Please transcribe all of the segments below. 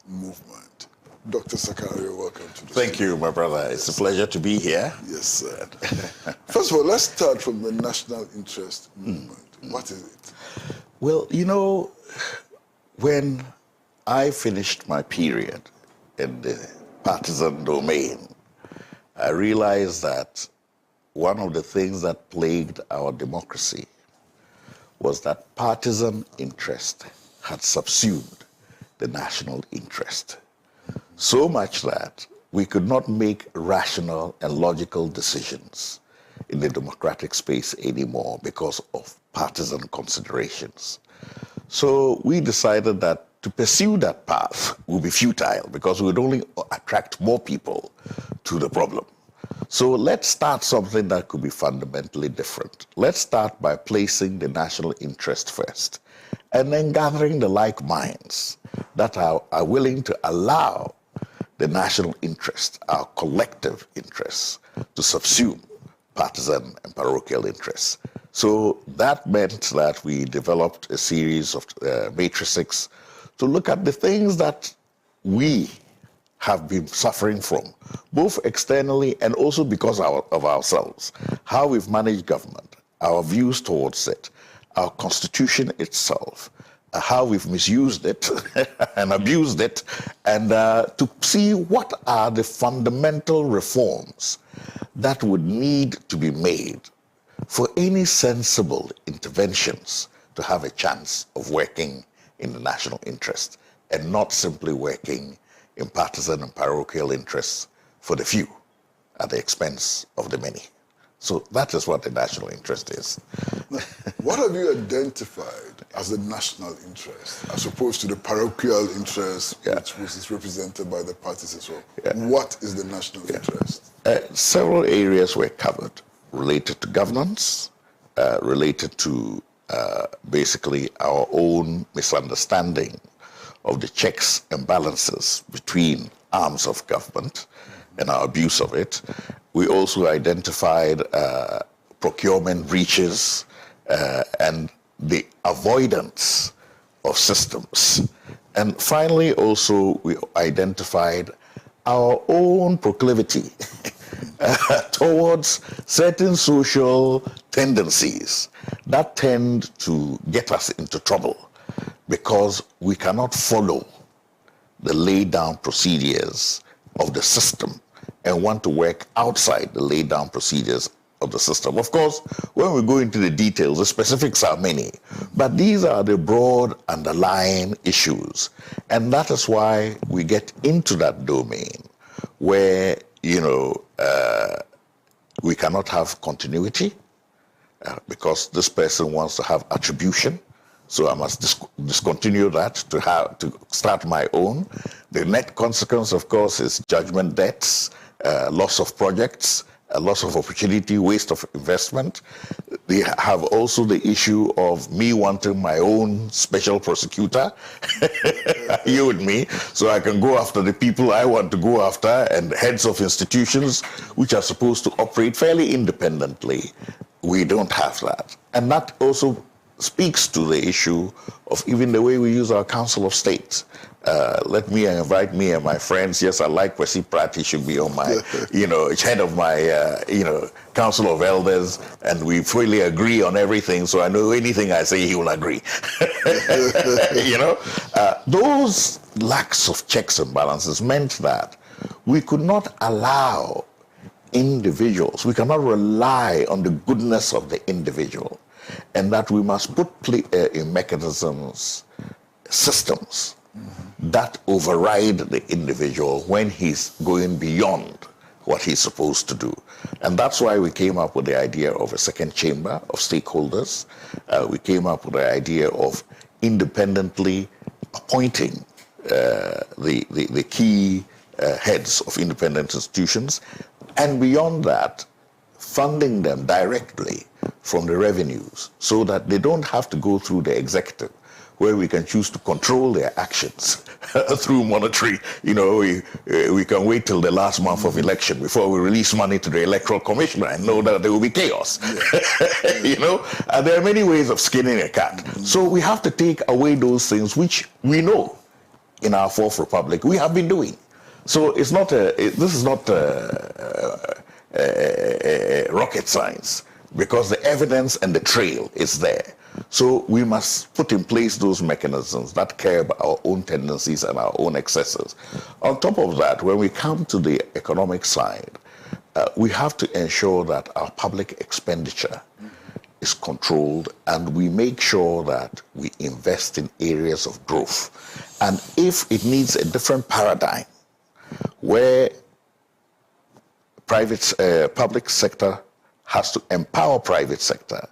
movement. Dr. Sakario, welcome to the Thank you, my brother. It's a pleasure to be here. Yes, sir. First of all, let's start from the national interest movement. What is it? Well, when I finished my period in the partisan domain, I realized that one of the things that plagued our democracy was that partisan interest had subsumed the national interest. So much that we could not make rational and logical decisions in the democratic space anymore because of partisan considerations. So we decided that to pursue that path would be futile because we would only attract more people to the problem. So let's start something that could be fundamentally different. Let's start by placing the national interest first and then gathering the like minds that are willing to allow the national interest, our collective interests, to subsume partisan and parochial interests. So that meant that we developed a series of matrices to look at the things that we have been suffering from, both externally and also because of ourselves, how we've managed government, our views towards it, our constitution itself, how we've misused it and abused it, and to see what are the fundamental reforms that would need to be made for any sensible interventions to have a chance of working in the national interest and not simply working in partisan and parochial interests for the few at the expense of the many. So that is what the national interest is. What have you identified as the national interest, as opposed to the parochial interest, which is represented by the parties as well? What is the national interest? Several areas were covered related to governance, related to basically our own misunderstanding of the checks and balances between arms of government and our abuse of it. We also identified procurement breaches and the avoidance of systems. And finally, also, we identified our own proclivity towards certain social tendencies that tend to get us into trouble because we cannot follow the laid down procedures of the system and want to work outside the laid down procedures of the system. Of course, when we go into the details, the specifics are many, but these are the broad underlying issues. And that is why we get into that domain where, we cannot have continuity because this person wants to have attribution. So I must discontinue that to start my own. The net consequence, of course, is judgment debts, loss of projects, loss of opportunity, waste of investment. They have also the issue of me wanting my own special prosecutor, you and me, so I can go after the people I want to go after, and heads of institutions which are supposed to operate fairly independently. We don't have that. And that also speaks to the issue of even the way we use our Council of State. Let me invite me and my friends. Yes, I like Percy Pratt. He should be on my, head of my, Council of Elders, and we fully agree on everything. So I know anything I say, he will agree. Those lacks of checks and balances meant that we could not allow individuals. We cannot rely on the goodness of the individual, and that we must put in mechanisms, systems that override the individual when he's going beyond what he's supposed to do. And that's why we came up with the idea of a second chamber of stakeholders. We came up with the idea of independently appointing the key heads of independent institutions, and beyond that, funding them directly from the revenues so that they don't have to go through the executive, where we can choose to control their actions through monetary. We can wait till the last month of election before we release money to the electoral commissioner and know that there will be chaos. And there are many ways of skinning a cat. So we have to take away those things which we know in our fourth republic, we have been doing. So this is not rocket science, because the evidence and the trail is there. So we must put in place those mechanisms that curb our own tendencies and our own excesses. On top of that, when we come to the economic side, we have to ensure that our public expenditure is controlled, and we make sure that we invest in areas of growth. And if it needs a different paradigm where public sector has to empower private sector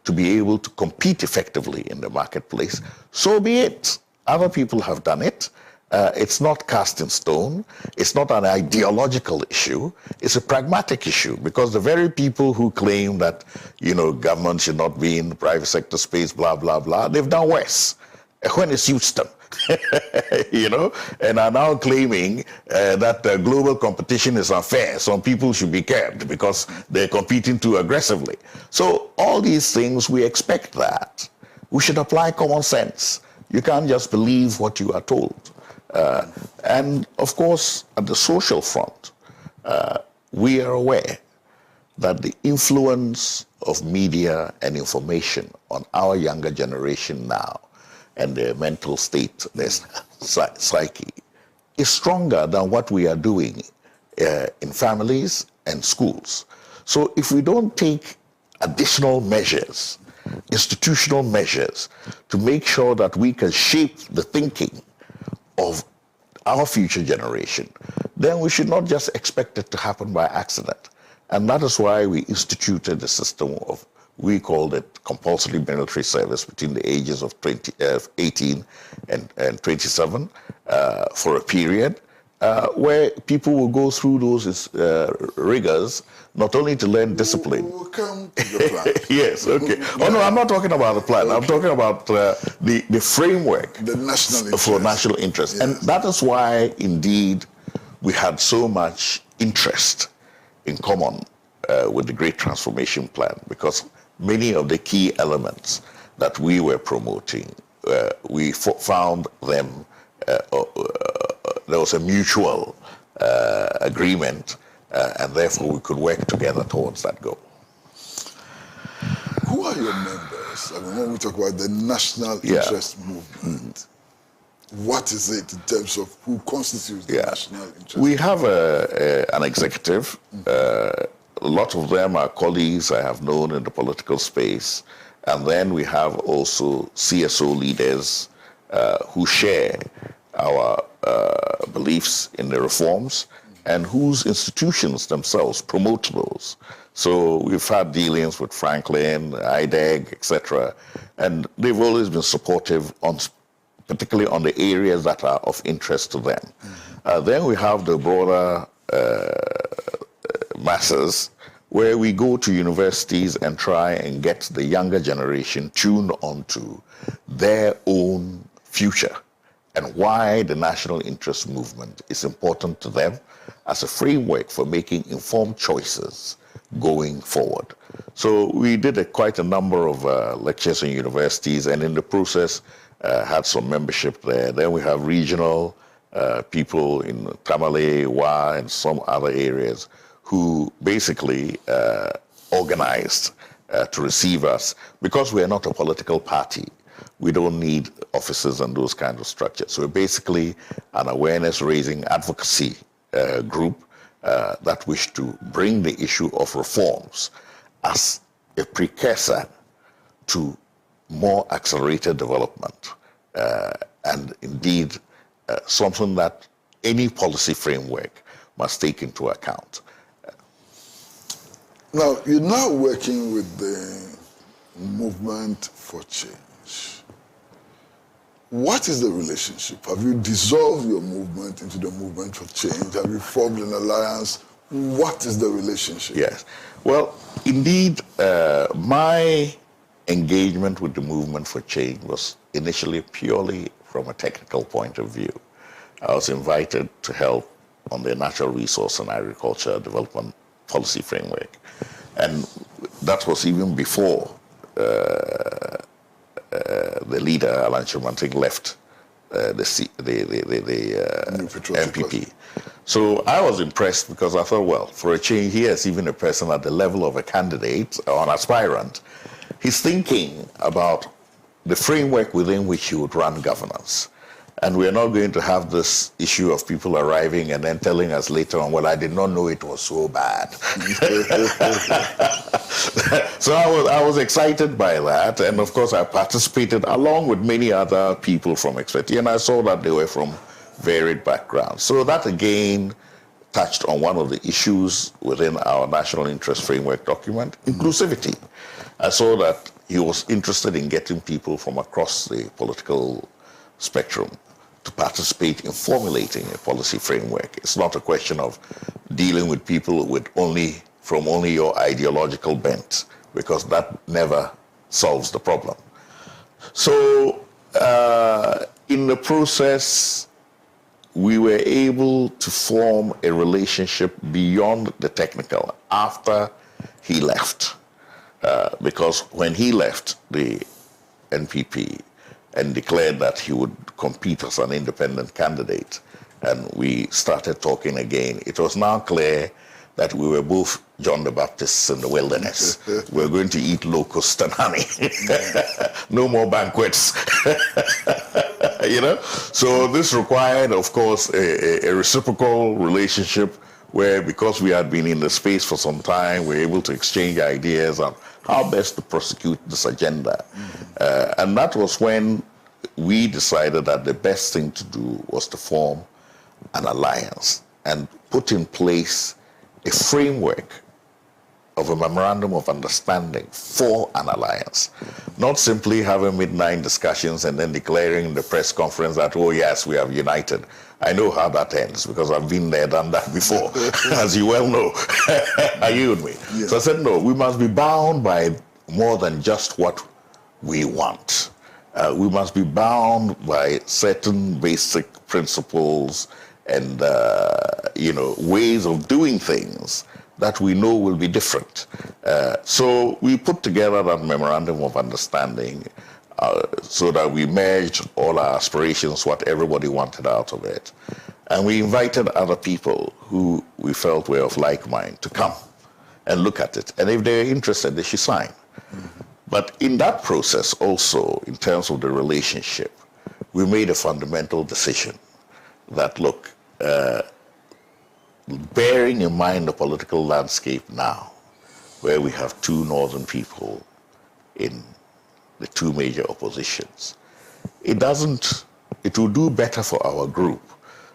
to be able to compete effectively in the marketplace, so be it. Other people have done it. It's not cast in stone. It's not an ideological issue. It's a pragmatic issue, because the very people who claim that, government should not be in the private sector space, blah, blah, blah, they've done worse when it suits them. And are now claiming that global competition is unfair. Some people should be curbed because they're competing too aggressively. So all these things, we expect that. We should apply common sense. You can't just believe what you are told. And of course, at the social front, we are aware that the influence of media and information on our younger generation now and their mental state, their psyche, is stronger than what we are doing in families and schools. So if we don't take additional measures, institutional measures, to make sure that we can shape the thinking of our future generation, then we should not just expect it to happen by accident. And that is why we instituted a system of, we called it compulsory military service between the ages of 18 and 27 for a period where people will go through those rigors, not only to learn discipline. We'll come to the plan. Yes, okay. Oh, no, I'm not talking about the plan. Okay. I'm talking about the framework. The national interest. For national interest. Yes. And that is why, indeed, we had so much interest in common with the Great Transformation Plan, because many of the key elements that we were promoting, we found them, there was a mutual agreement, and therefore we could work together towards that goal. Who are your members? I mean, when we talk about the national interest movement, what is it in terms of who constitutes the national interest? We have an executive. A lot of them are colleagues I have known in the political space. And then we have also CSO leaders who share our beliefs in the reforms and whose institutions themselves promote those. So we've had dealings with Franklin, IDEG, etc. And they've always been supportive, particularly on the areas that are of interest to them. Then we have the broader masses, where we go to universities and try and get the younger generation tuned onto their own future and why the national interest movement is important to them as a framework for making informed choices going forward. So we did quite a number of lectures in universities, and in the process had some membership there. Then we have regional people in Tamale, Wa, and some other areas who basically organized to receive us. Because we are not a political party, we don't need offices and those kinds of structures. So we're basically an awareness-raising advocacy group that wish to bring the issue of reforms as a precursor to more accelerated development. And indeed, something that any policy framework must take into account. Now, you're now working with the Movement for Change. What is the relationship? Have you dissolved your movement into the Movement for Change? Have you formed an alliance? What is the relationship? Yes. Well, indeed, my engagement with the Movement for Change was initially purely from a technical point of view. I was invited to help on the Natural Resource and Agriculture Development Policy Framework. And that was even before the leader, Alan Chimanting, left New Patriotic MPP. So I was impressed because I thought, well, for a change, here's even a person at the level of a candidate or an aspirant. He's thinking about the framework within which he would run governance. And we're not going to have this issue of people arriving and then telling us later on, well, I did not know it was so bad. So I was excited by that. And of course, I participated along with many other people from expertise. And I saw that they were from varied backgrounds. So that again touched on one of the issues within our national interest framework document, inclusivity. I saw that he was interested in getting people from across the political spectrum to participate in formulating a policy framework. It's not a question of dealing with people with from only your ideological bent, because that never solves the problem. So in the process, we were able to form a relationship beyond the technical after he left. Because when he left the NPP and declared that he would compete as an independent candidate, and we started talking again, it was now clear that we were both John the Baptists in the wilderness. We were going to eat locust and honey. No more banquets. So this required, of course, a reciprocal relationship where, because we had been in the space for some time, we were able to exchange ideas on how best to prosecute this agenda. And that was when we decided that the best thing to do was to form an alliance and put in place a framework of a memorandum of understanding for an alliance. Not simply having midnight discussions and then declaring in the press conference that, oh yes, we have united. I know how that ends because I've been there, done that before, as you well know. Are you with me? Yeah. So I said, no, we must be bound by more than just what we want. We must be bound by certain basic principles and ways of doing things that we know will be different. So we put together that memorandum of understanding so that we merged all our aspirations, what everybody wanted out of it. And we invited other people who we felt were of like mind to come and look at it. And if they're interested, they should sign. Mm-hmm. But in that process also, in terms of the relationship, we made a fundamental decision that, look, bearing in mind the political landscape now, where we have two northern people in the two major oppositions, it will do better for our group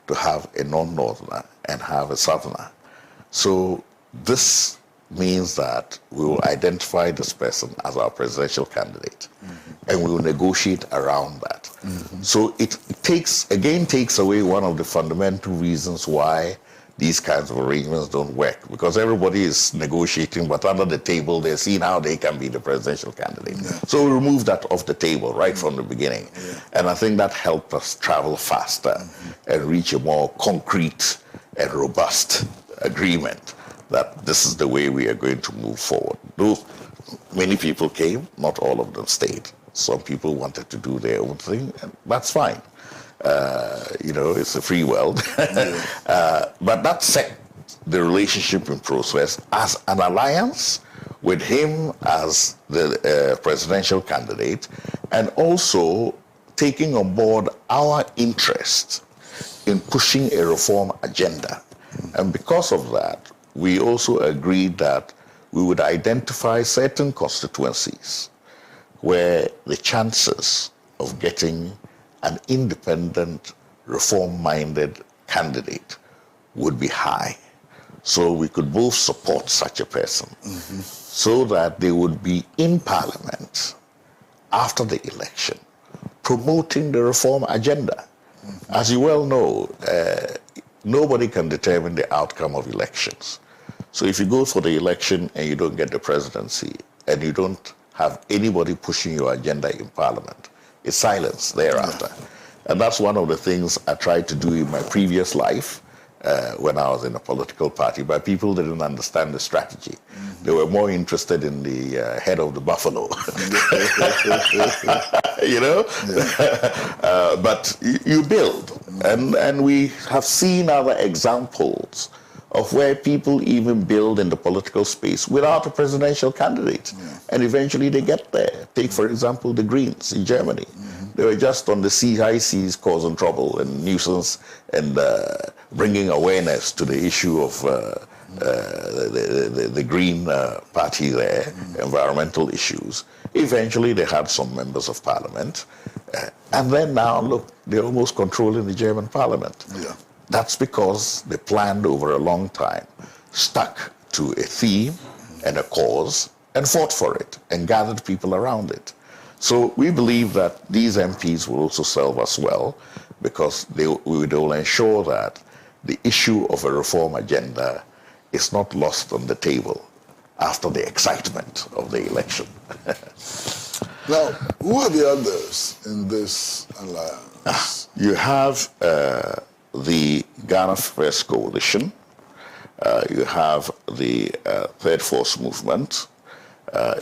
to have a non-northerner and have a southerner. So this means that we will identify this person as our presidential candidate, and we will negotiate around that. Mm-hmm. So it takes away one of the fundamental reasons why these kinds of arrangements don't work, because everybody is negotiating, but under the table they're seeing how they can be the presidential candidate. Yeah. So we remove that off the table right from the beginning. Yeah. And I think that helped us travel faster and reach a more concrete and robust agreement that this is the way we are going to move forward. Though many people came, not all of them stayed. Some people wanted to do their own thing, and that's fine. It's a free world. But that set the relationship in process as an alliance with him as the presidential candidate, and also taking on board our interest in pushing a reform agenda. And because of that, we also agreed that we would identify certain constituencies where the chances of getting an independent, reform-minded candidate would be high. So we could both support such a person so that they would be in Parliament after the election, promoting the reform agenda. As you well know, nobody can determine the outcome of elections. So if you go for the election and you don't get the presidency, and you don't have anybody pushing your agenda in Parliament, it's silence thereafter. And that's one of the things I tried to do in my previous life when I was in a political party, but people didn't understand the strategy. They were more interested in the head of the buffalo. you know. But you build, and we have seen other examples of where people even build in the political space without a presidential candidate, and eventually they get there. Take, for example, the Greens in Germany. They were just on the high seas causing trouble and nuisance and bringing awareness to the issue of the Green Party there, environmental issues. Eventually they had some members of parliament, and then now, look, they're almost controlling the German parliament. That's because they planned over a long time, stuck to a theme and a cause, and fought for it, and gathered people around it. So we believe that these MPs will also serve us well, because they will ensure that the issue of a reform agenda is not lost on the table after the excitement of the election. Now, who are the others in this alliance? You have the Ghana First Coalition, you have the Third Force Movement,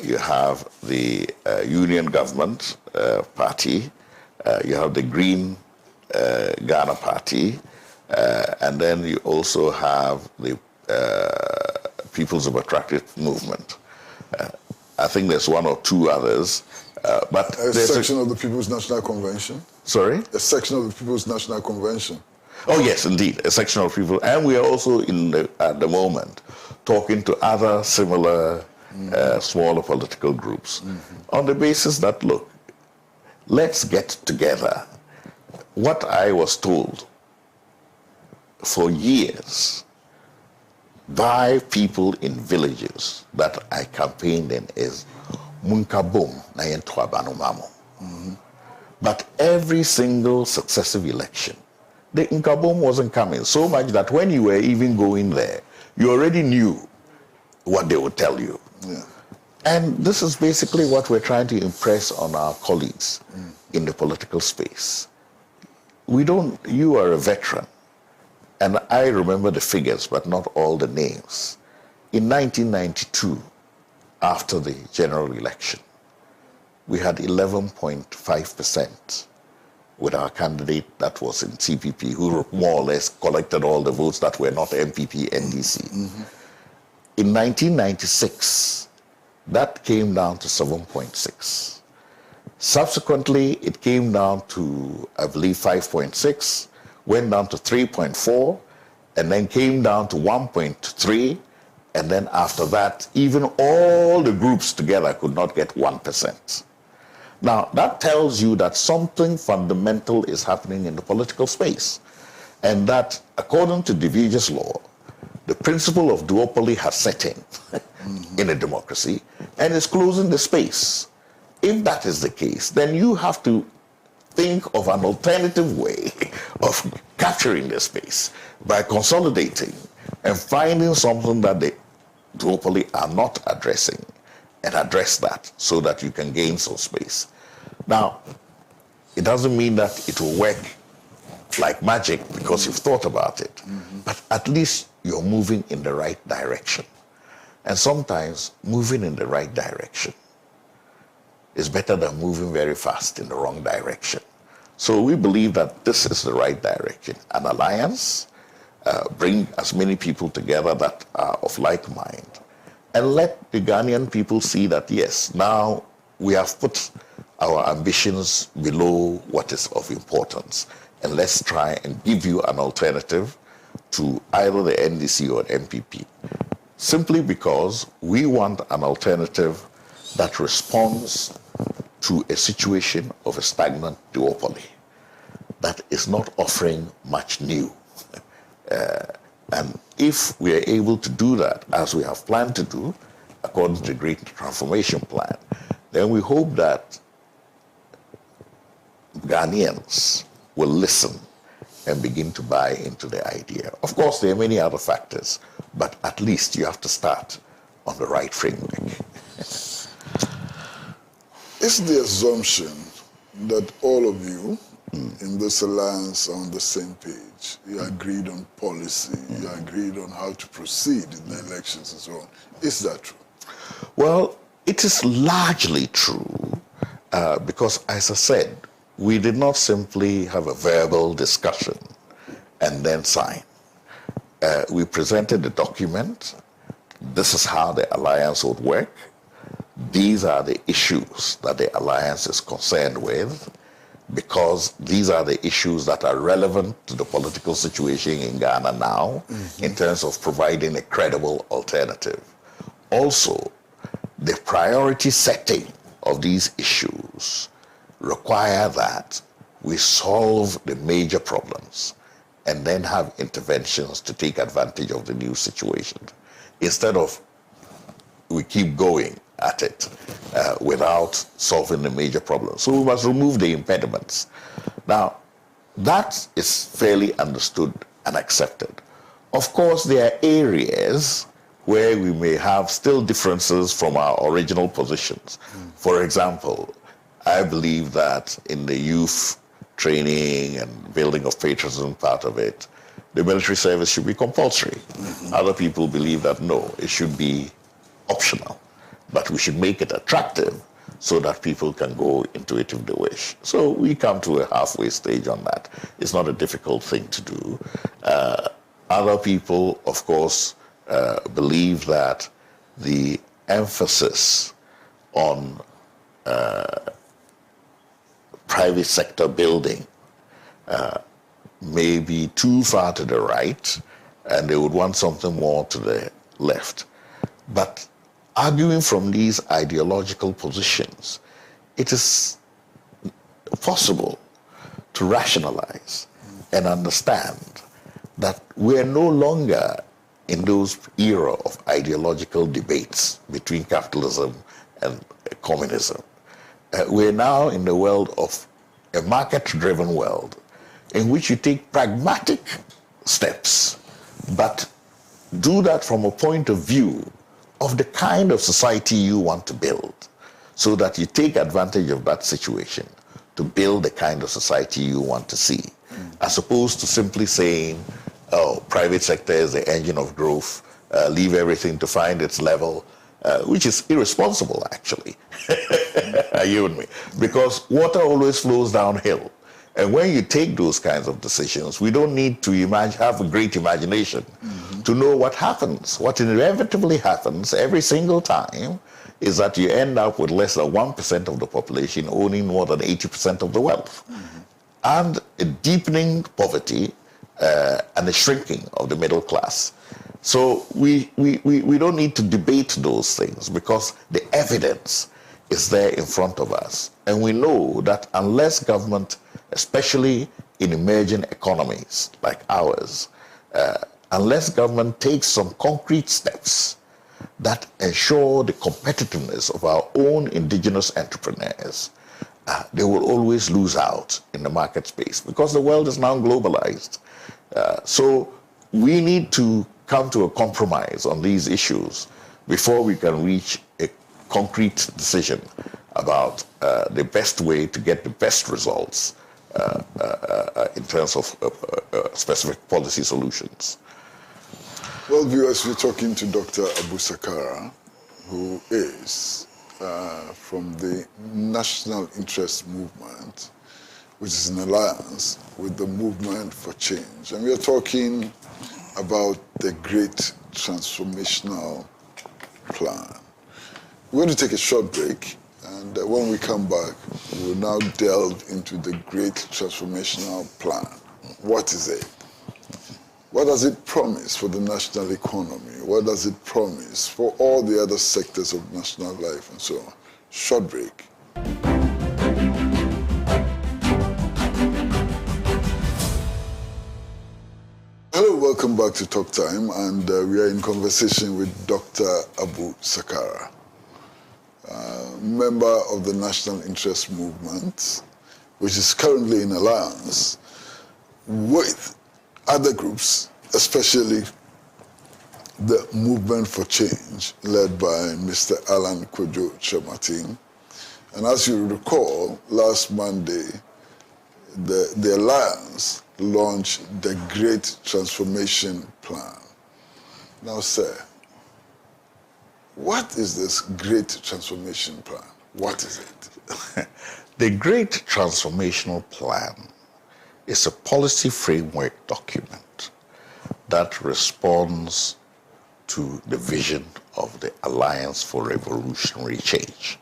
you have the Union Government Party, you have the Green Ghana Party, and then you also have the People's Democratic Movement. I think there's one or two others, but a section of the People's National Convention. Sorry? A section of the People's National Convention. Oh yes, indeed, a section of people, and we are also at the moment talking to other similar smaller political groups on the basis that, look, let's get together. What I was told for years by people in villages that I campaigned in is Munkabum na yentwa banumamo. But every single successive election, the Nkabom wasn't coming, so much that when you were even going there, you already knew what they would tell you. And this is basically what we're trying to impress on our colleagues in the political space. You are a veteran, and I remember the figures, but not all the names. In 1992, after the general election, we had 11.5% with our candidate that was in CPP, who more or less collected all the votes that were not MPP, NDC. In 1996, that came down to 7.6. Subsequently, it came down to, I believe, 5.6, went down to 3.4, and then came down to 1.3, and then after that, even all the groups together could not get 1%. Now, that tells you that something fundamental is happening in the political space, and that, according to Division's law, the principle of duopoly has set in in a democracy and is closing the space. If that is the case, then you have to think of an alternative way of capturing the space by consolidating and finding something that the duopoly are not addressing, and address that so that you can gain some space. Now, it doesn't mean that it will work like magic because you've thought about it, but at least you're moving in the right direction. And sometimes moving in the right direction is better than moving very fast in the wrong direction. So we believe that this is the right direction. An alliance, bring as many people together that are of like mind, and let the Ghanaian people see that, yes, now we have put our ambitions below what is of importance, and let's try and give you an alternative to either the NDC or MPP, simply because we want an alternative that responds to a situation of a stagnant duopoly that is not offering much new. And if we are able to do that, as we have planned to do, according to the Great Transformation Plan, then we hope that Ghanaians will listen and begin to buy into the idea. Of course, there are many other factors, but at least you have to start on the right framework. Is the assumption that all of you in this alliance are on the same page? You agreed on policy, you agreed on how to proceed in the elections and so on. Is that true? Well, it is largely true. Because, as I said, we did not simply have a verbal discussion and then sign. We presented a document. This is how the alliance would work. These are the issues that the alliance is concerned with, because these are the issues that are relevant to the political situation in Ghana now, in terms of providing a credible alternative. Also, the priority setting of these issues require that we solve the major problems and then have interventions to take advantage of the new situation, instead of we keep going at it without solving the major problems. So we must remove the impediments. Now, that is fairly understood and accepted. Of course, there are areas where we may have still differences from our original positions. For example, I believe that in the youth training and building of patriotism part of it, the military service should be compulsory. Other people believe that no, it should be optional, but we should make it attractive so that people can go into it if they wish. So we come to a halfway stage on that. It's not a difficult thing to do. Other people, of course, believe that the emphasis on private sector building may be too far to the right, and they would want something more to the left. But arguing from these ideological positions, it is possible to rationalize and understand that we are no longer in those era of ideological debates between capitalism and communism. We're now in the world of a market-driven world in which you take pragmatic steps, but do that from a point of view of the kind of society you want to build, so that you take advantage of that situation to build the kind of society you want to see, as opposed to simply saying, oh, private sector is the engine of growth, leave everything to find its level, which is irresponsible, actually. Are you with me? Because water always flows downhill. And when you take those kinds of decisions, we don't need to have a great imagination to know what happens. What inevitably happens every single time is that you end up with less than 1% of the population owning more than 80% of the wealth. And a deepening poverty and a shrinking of the middle class. So we don't need to debate those things, because the evidence is there in front of us. And we know that unless government, especially in emerging economies like ours, unless government takes some concrete steps that ensure the competitiveness of our own indigenous entrepreneurs, they will always lose out in the market space, because the world is now globalized. So we need to come to a compromise on these issues before we can reach a concrete decision about the best way to get the best results in terms of specific policy solutions. Well, viewers, we're talking to Dr. Abu Sakara, who is from the National Interest Movement, which is an alliance with the Movement for Change. And we are talking about the Great Transformational Plan. We're going to take a short break, and when we come back, we'll now delve into the Great Transformational Plan. What is it? What does it promise for the national economy? What does it promise for all the other sectors of national life and so on? Short break. Hello, welcome back to Talk Time, and we are in conversation with Dr. Abu Sakara, member of the National Interest Movement, which is currently in alliance with other groups, especially the Movement for Change, led by Mr. Alan Kojo Chematin. And as you recall, last Monday, the alliance launched the Great Transformation Plan. Now, sir, what is this Great Transformation Plan? What is it? The Great Transformational Plan is a policy framework document that responds to the vision of the Alliance for Revolutionary Change.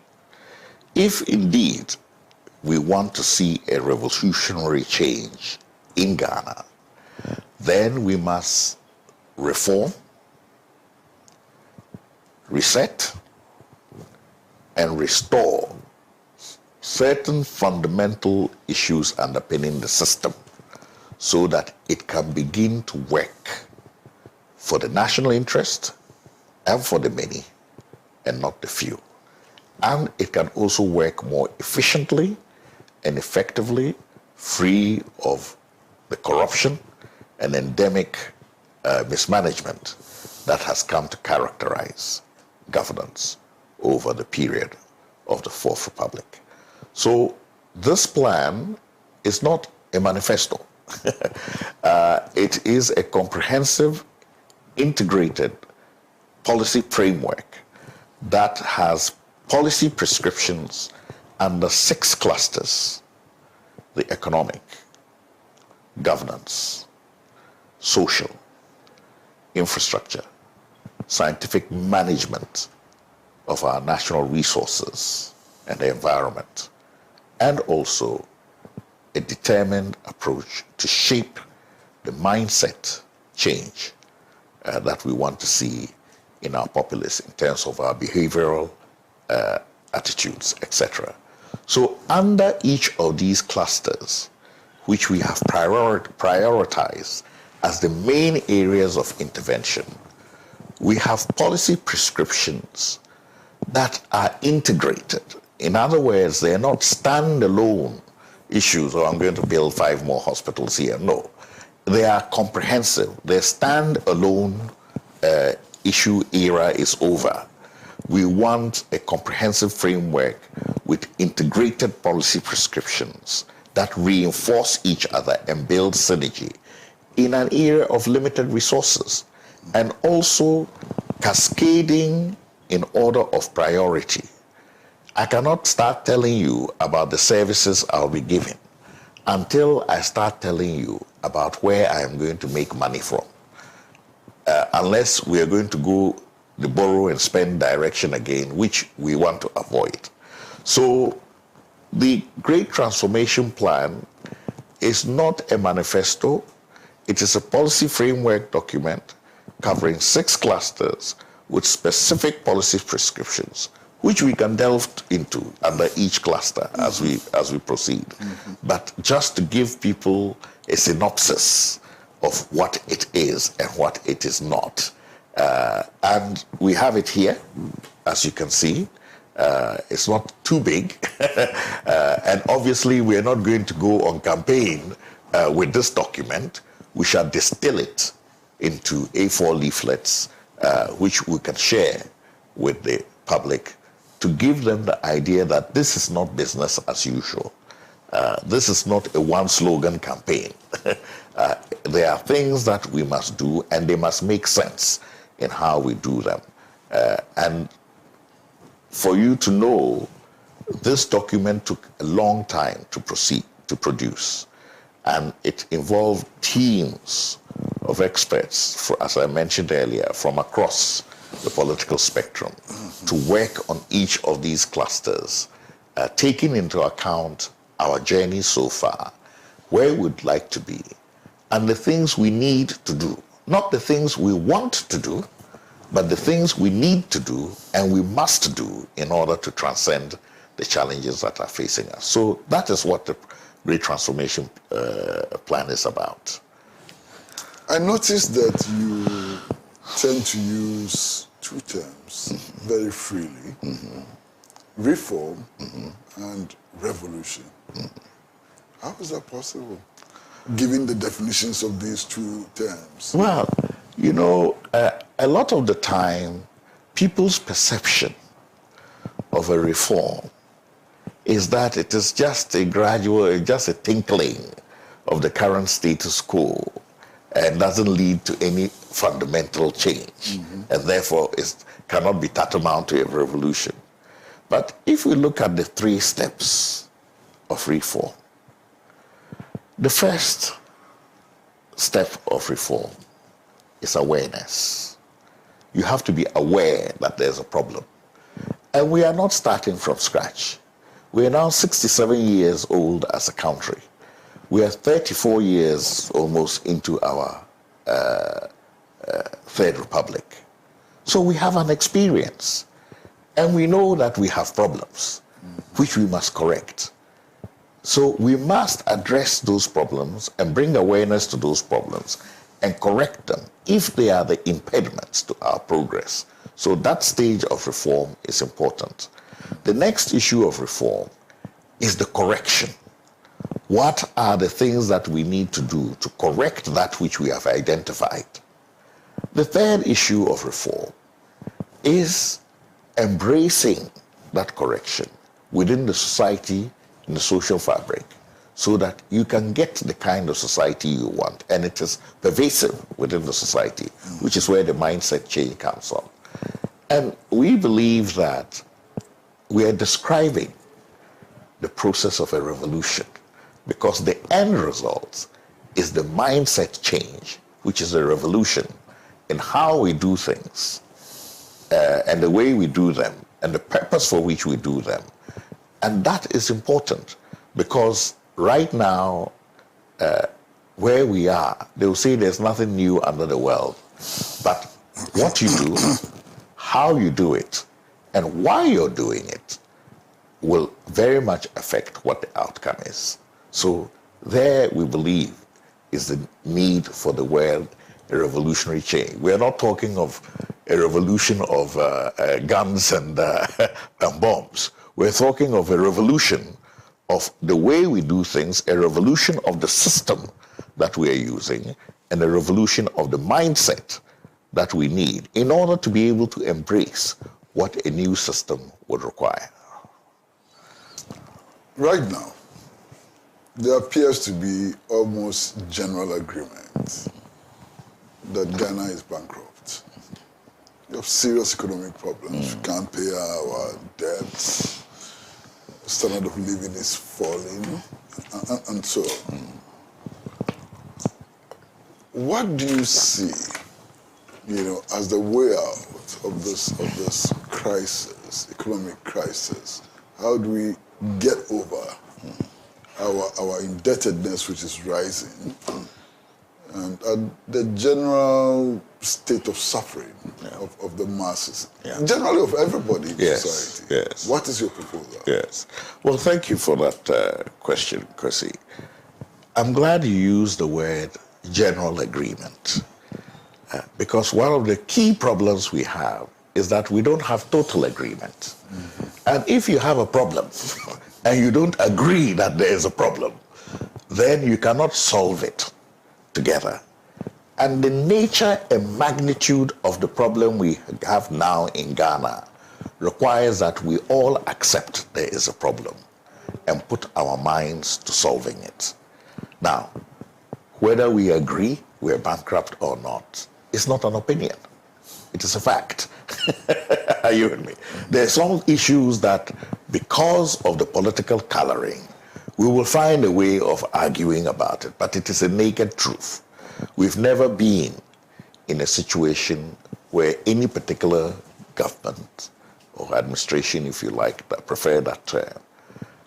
If indeed we want to see a revolutionary change in Ghana, then we must reform, reset, and restore certain fundamental issues underpinning the system so that it can begin to work for the national interest and for the many and not the few. And it can also work more efficiently and effectively, free of the corruption and endemic mismanagement that has come to characterize governance over the period of the Fourth Republic. So this plan is not a manifesto. It is a comprehensive, integrated policy framework that has policy prescriptions under 6 clusters: the economic, governance, social, infrastructure, scientific management of our national resources and the environment, and also a determined approach to shape the mindset change that we want to see in our populace in terms of our behavioral attitudes, etc. So under each of these clusters, which we have prioritized as the main areas of intervention, we have policy prescriptions that are integrated. In other words, they're not standalone issues, or I'm going to build 5 more hospitals here. No, they are comprehensive. Their standalone issue era is over. We want a comprehensive framework with integrated policy prescriptions that reinforce each other and build synergy in an era of limited resources, and also cascading in order of priority. I cannot start telling you about the services I'll be giving until I start telling you about where I am going to make money from, unless we are going to go the borrow and spend direction again, which we want to avoid. So the Great Transformation Plan is not a manifesto. It is a policy framework document covering 6 clusters with specific policy prescriptions, which we can delve into under each cluster as we proceed. But just to give people a synopsis of what it is and what it is not. And we have it here, as you can see. It's not too big. And obviously, we are not going to go on campaign with this document. We shall distill it into A4 leaflets, which we can share with the public to give them the idea that this is not business as usual. This is not a one slogan campaign. There are things that we must do, and they must make sense in how we do them. And for you to know, this document took a long time to produce. And it involved teams of experts, as I mentioned earlier, from across the political spectrum to work on each of these clusters, taking into account our journey so far, where we'd like to be, and the things we need to do. Not the things we want to do, but the things we need to do and we must do in order to transcend the challenges that are facing us. So that is what the Great Transformation Plan is about. I noticed that you tend to use 2 terms very freely: reform and revolution. How is that possible, given the definitions of these 2 terms? Well, you know, a lot of the time, people's perception of a reform is that it is just a gradual, just a tinkling of the current status quo and doesn't lead to any fundamental change, and therefore it cannot be tantamount to a revolution. But if we look at the 3 steps of reform, the first step of reform is awareness. You have to be aware that there's a problem. And we are not starting from scratch. We are now 67 years old as a country. We are 34 years almost into our Third Republic. So we have an experience. And we know that we have problems, which we must correct. So we must address those problems and bring awareness to those problems and correct them if they are the impediments to our progress. So that stage of reform is important. The next issue of reform is the correction. What are the things that we need to do to correct that which we have identified? The third issue of reform is embracing that correction within the society, in the social fabric, so that you can get the kind of society you want. And it is pervasive within the society, which is where the mindset change comes from. And we believe that we are describing the process of a revolution, because the end result is the mindset change, which is a revolution in how we do things, and the way we do them, and the purpose for which we do them. And that is important, because right now, where we are, they will say there's nothing new under the world. But what you do, how you do it, and why you're doing it will very much affect what the outcome is. So there, we believe, is the need for the world a revolutionary change. We're not talking of a revolution of guns and bombs. We're talking of a revolution of the way we do things, a revolution of the system that we are using, and a revolution of the mindset that we need in order to be able to embrace what a new system would require. Right now, there appears to be almost general agreement that Ghana is bankrupt. We have serious economic problems. We can't pay our debts. Standard of living is falling, and so on. What do you see, as the way out of this crisis, economic crisis? How do we get over our indebtedness, which is rising, and the general state of suffering of the masses, generally of everybody in society? Yes. What is your proposal? Yes. Well, thank you for that question, Chrissy. I'm glad you used the word general agreement, because one of the key problems we have is that we don't have total agreement. And if you have a problem and you don't agree that there is a problem, then you cannot solve it together. And the nature and magnitude of the problem we have now in Ghana requires that we all accept there is a problem and put our minds to solving it. Now, whether we agree we're bankrupt or not, it's not an opinion. It is a fact. Are you with me? There are some issues that, because of the political coloring, we will find a way of arguing about it, but it is a naked truth. We've never been in a situation where any particular government or administration, if you like, I prefer that term,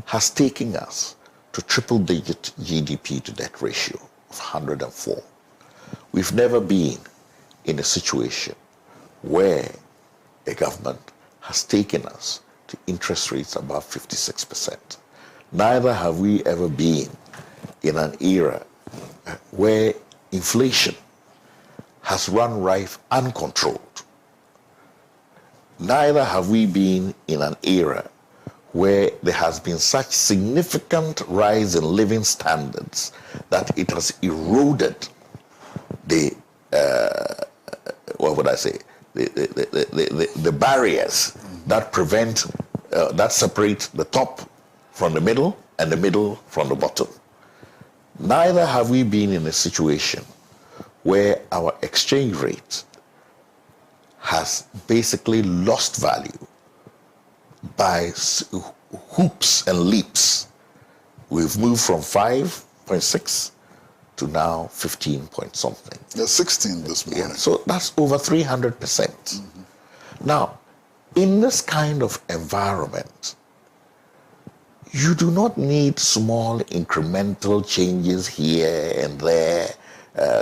has taken us to triple-digit GDP to debt ratio of 104. We've never been in a situation where a government has taken us to interest rates above 56%. Neither have we ever been in an era where inflation has run rife uncontrolled. Neither have we been in an era where there has been such significant rise in living standards that it has eroded the, the barriers that prevent, that separate the top from the middle and the middle from the bottom. Neither have we been in a situation where our exchange rate has basically lost value by hoops and leaps. We've moved from 5.6 to now 15 point something. There's 16 this morning. Yeah, so that's over 300%. Mm-hmm. Now, in this kind of environment, you do not need small incremental changes here and there.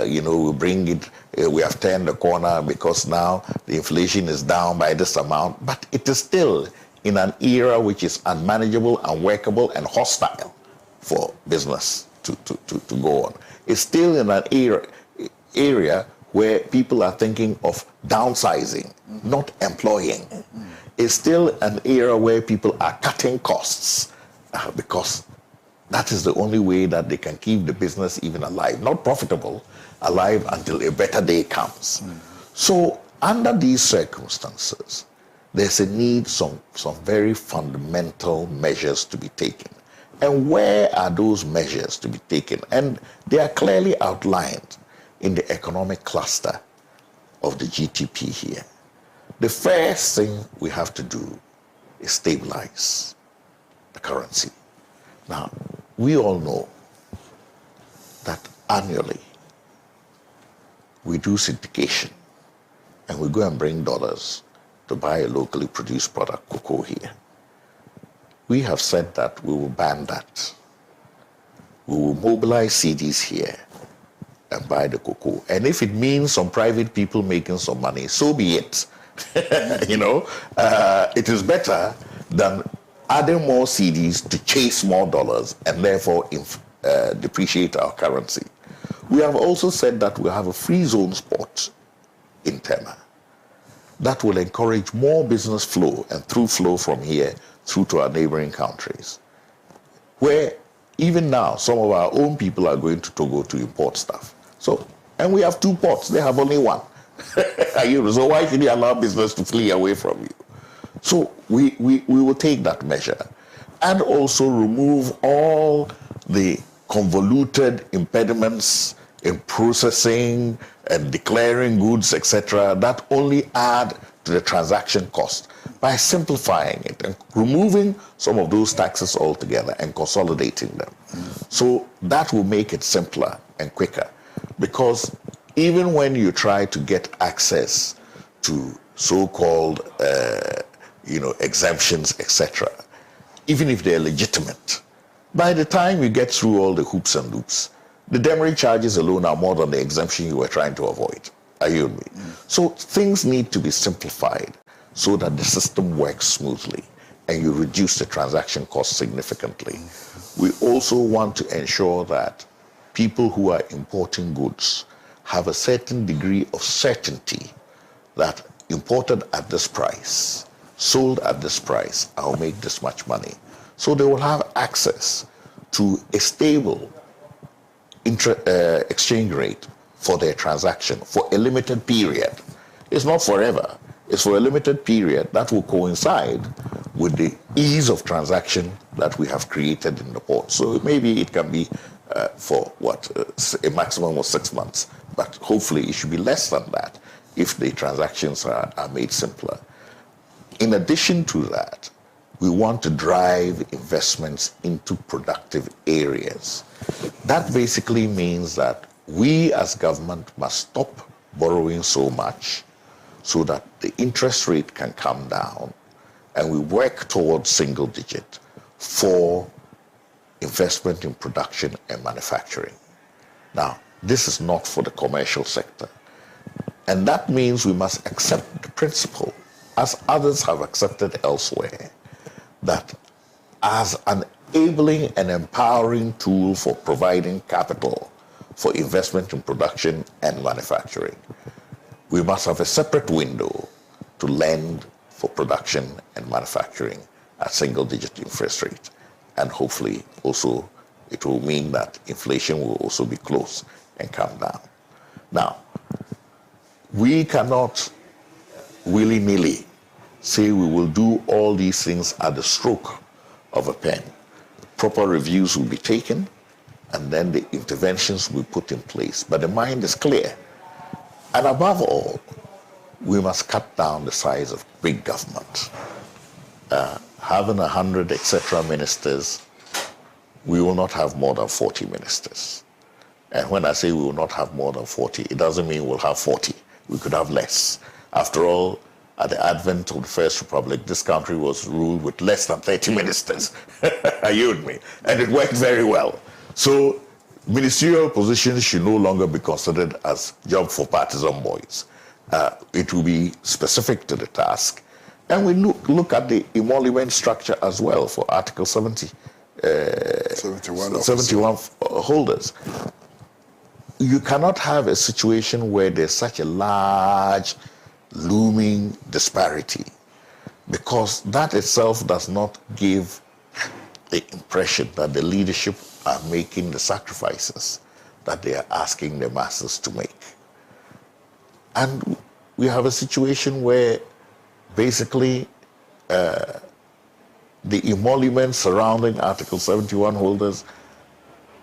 We bring it, we have turned the corner because now the inflation is down by this amount, but it is still in an era which is unmanageable, unworkable, and hostile for business to go on. It's still in an area where people are thinking of downsizing, not employing. It's still an era where people are cutting costs because that is the only way that they can keep the business even alive, not profitable, alive until a better day comes. So under these circumstances, there's a need some very fundamental measures to be taken. And where are those measures to be taken? And they are clearly outlined in the economic cluster of the GTP here. The first thing we have to do is stabilize the currency. Now, we all know that annually we do syndication and we go and bring dollars to buy a locally produced product, cocoa here. We have said that we will ban that. We will mobilize CDs here and buy the cocoa. And if it means some private people making some money, so be it. It is better than adding more CDs to chase more dollars and therefore depreciate our currency. We have also said that we have a free zone spot in Tema that will encourage more business flow and through flow from here through to our neighboring countries, where even now some of our own people are going to Togo to import stuff. So, and we have 2 ports, they have only 1. So why should you allow business to flee away from you? So we will take that measure and also remove all the convoluted impediments in processing and declaring goods, etc., that only add to the transaction cost by simplifying it and removing some of those taxes altogether and consolidating them. So that will make it simpler and quicker, because even when you try to get access to so-called exemptions, etc., even if they're legitimate, by the time you get through all the hoops and loops, the demurrage charges alone are more than the exemption you were trying to avoid. Are you with me? So things need to be simplified so that the system works smoothly and you reduce the transaction cost significantly. We also want to ensure that people who are importing goods have a certain degree of certainty that imported at this price, sold at this price, I'll make this much money. So they will have access to a stable exchange rate for their transaction for a limited period. It's not forever. It's for a limited period that will coincide with the ease of transaction that we have created in the port. So maybe it can be for a maximum of 6 months, but hopefully it should be less than that if the transactions are made simpler. In addition to that, we want to drive investments into productive areas. That basically means that we as government must stop borrowing so much so that the interest rate can come down and we work towards single digit for investment in production and manufacturing. Now, this is not for the commercial sector. And that means we must accept the principle, as others have accepted elsewhere, that as an enabling and empowering tool for providing capital for investment in production and manufacturing, we must have a separate window to lend for production and manufacturing at single-digit interest rate. And hopefully also it will mean that inflation will also be close and come down. Now, we cannot willy-nilly say we will do all these things at the stroke of a pen. Proper reviews will be taken, and then the interventions will be put in place. But the mind is clear. And above all, we must cut down the size of big government. having 100, etc. ministers, we will not have more than 40 ministers. And when I say we will not have more than 40, it doesn't mean we'll have 40. We could have less. After all, at the advent of the First Republic, this country was ruled with less than 30 ministers. Are you with me? And it worked very well. So ministerial positions should no longer be considered as job for partisan boys. It will be specific to the task. And we look at the emolument structure as well for Article 71 holders. You cannot have a situation where there's such a large looming disparity, because that itself does not give the impression that the leadership are making the sacrifices that they are asking the masses to make. And we have a situation where basically the emoluments surrounding Article 71 holders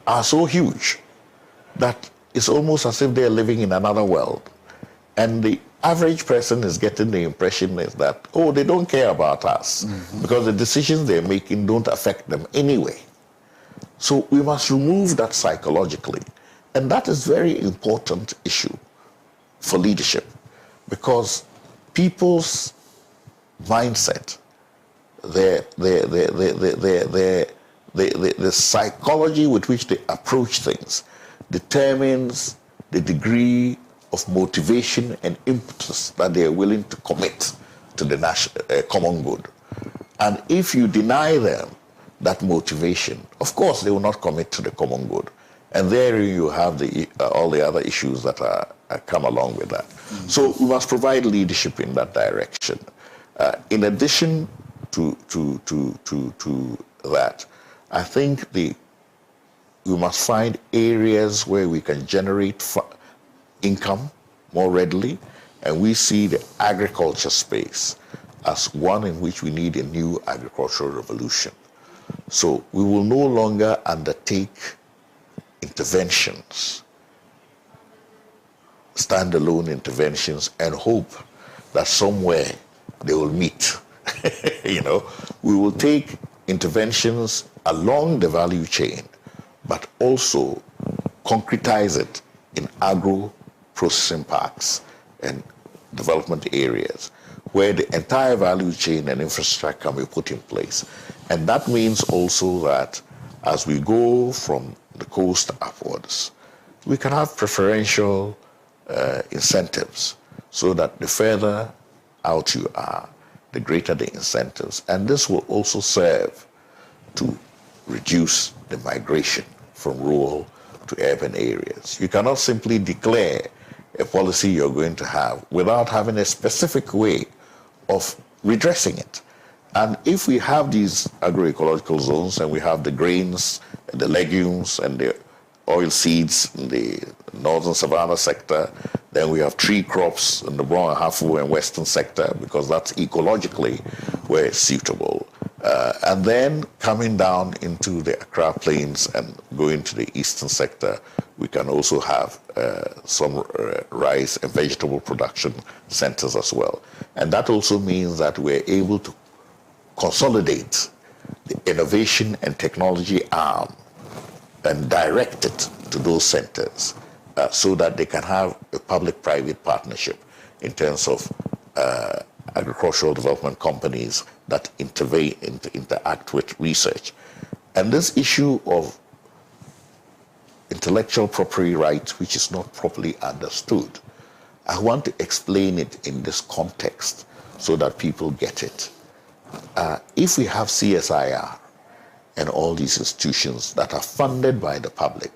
are so huge that it's almost as if they're living in another world. And the average person is getting the impression is that, oh, they don't care about us because the decisions they're making don't affect them anyway. So we must remove that psychologically. And that is a very important issue for leadership, because people's mindset, the psychology with which they approach things determines the degree of motivation and impetus that they are willing to commit to the common good. And if you deny them that motivation, of course they will not commit to the common good. And there you have all the other issues that come along with that. So we must provide leadership in that direction. In addition to that, I think we must find areas where we can generate income more readily, and we see the agriculture space as one in which we need a new agricultural revolution. So we will no longer undertake interventions, standalone interventions, and hope that somewhere they will meet. We will take interventions along the value chain, but also concretize it in agro-processing parks and development areas where the entire value chain and infrastructure can be put in place. And that means also that as we go from the coast upwards, we can have preferential incentives so that the further out you are, the greater the incentives. And this will also serve to reduce the migration from rural to urban areas. You cannot simply declare a policy you're going to have without having a specific way of redressing it. And if we have these agroecological zones and we have the grains, the legumes, and the oil seeds in the northern savanna sector, then we have tree crops in the Brown and Hafu and western sector, because that's ecologically where it's suitable. And then coming down into the Accra Plains and going to the eastern sector, we can also have some rice and vegetable production centers as well. And that also means that we're able to consolidate the innovation and technology arm and direct it to those centers so that they can have a public-private partnership in terms of agricultural development companies that interact with research. And this issue of intellectual property rights, which is not properly understood, I want to explain it in this context so that people get it. If we have CSIR and all these institutions that are funded by the public,